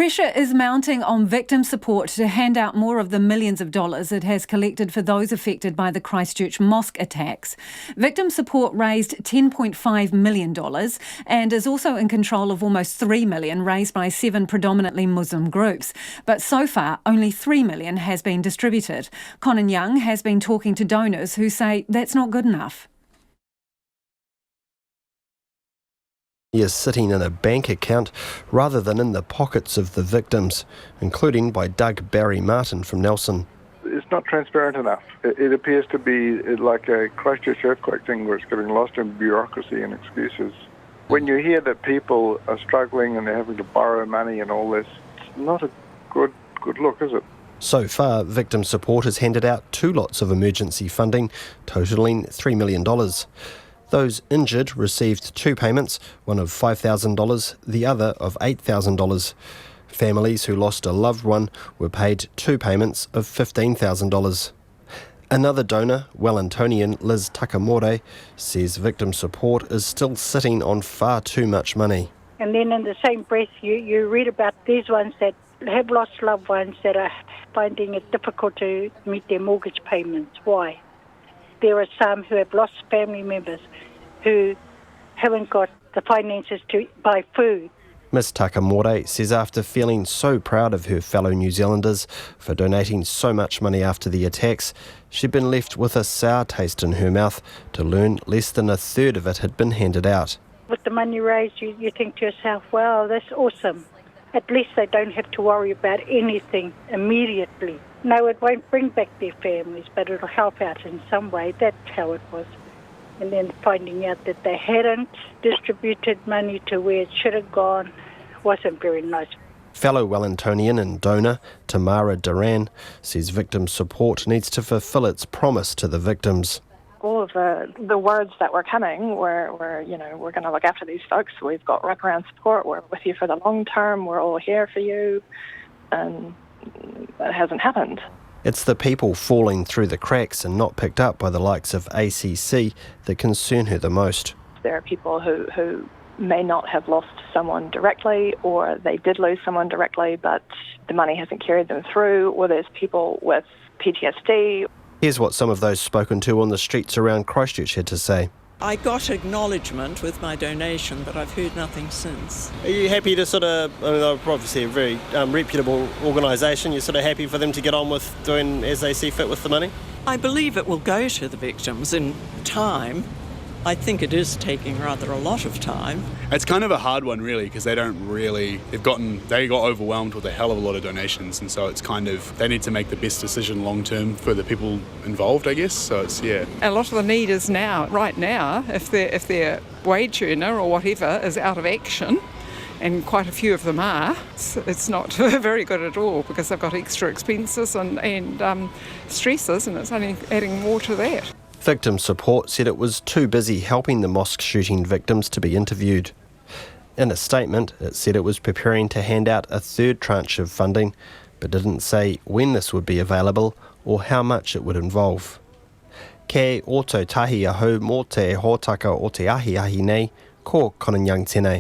Pressure is mounting on victim support to hand out more of the millions of dollars it has collected for those affected by the Christchurch mosque attacks. Victim support raised $10.5 million and is also in control of almost $3 million raised by 7 predominantly Muslim groups. But so far, only $3 million has been distributed. Conan Young has been talking to donors who say that's not good enough. He is sitting in a bank account rather than in the pockets of the victims, including by Doug Barry Martin from Nelson. It's not transparent enough. It appears to be like a Christchurch earthquake thing where it's getting lost in bureaucracy and excuses. When you hear that people are struggling and they're having to borrow money and all this, it's not a good look, is it? So far, victim support has handed out 2 lots of emergency funding, totalling $3 million. Those injured received 2 payments, one of $5,000, the other of $8,000. Families who lost a loved one were paid 2 payments of $15,000. Another donor, Wellingtonian Liz Takamore, says victim support is still sitting on far too much money. And then in the same breath, you read about these ones that have lost loved ones that are finding it difficult to meet their mortgage payments. Why? There are some who have lost family members who haven't got the finances to buy food. Ms Takamore says after feeling so proud of her fellow New Zealanders for donating so much money after the attacks, she'd been left with a sour taste in her mouth to learn less than a third of it had been handed out. With the money raised, you think to yourself, wow, that's awesome. At least they don't have to worry about anything immediately. No, it won't bring back their families, but it'll help out in some way. That's how it was. And then finding out that they hadn't distributed money to where it should have gone wasn't very nice. Fellow Wellingtonian and donor Tamara Duran says victim support needs to fulfil its promise to the victims. All of the words that were coming were we're going to look after these folks. We've got wraparound support. We're with you for the long term. We're all here for you. And that hasn't happened. It's the people falling through the cracks and not picked up by the likes of ACC that concern her the most. There are people who may not have lost someone directly, or they did lose someone directly, but the money hasn't carried them through, or there's people with PTSD. Here's what some of those spoken to on the streets around Christchurch had to say. I got acknowledgement with my donation, but I've heard nothing since. Are you happy to they're obviously a very reputable organisation, you're sort of happy for them to get on with doing as they see fit with the money? I believe it will go to the victims in time. I think it is taking rather a lot of time. It's kind of a hard one really, because they got overwhelmed with a hell of a lot of donations, and so it's kind of, they need to make the best decision long term for the people involved, I guess. So it's, yeah. A lot of the need is right now, if their wage earner or whatever is out of action, and quite a few of them are, it's not very good at all, because they've got extra expenses and stresses, and it's only adding more to that. Victim support said it was too busy helping the mosque shooting victims to be interviewed. In a statement, it said it was preparing to hand out a 3rd tranche of funding, but didn't say when this would be available or how much it would involve. Kei o tau tahi ahau mō te hōtaka o te ahi nei, ko Conan Young tēnei.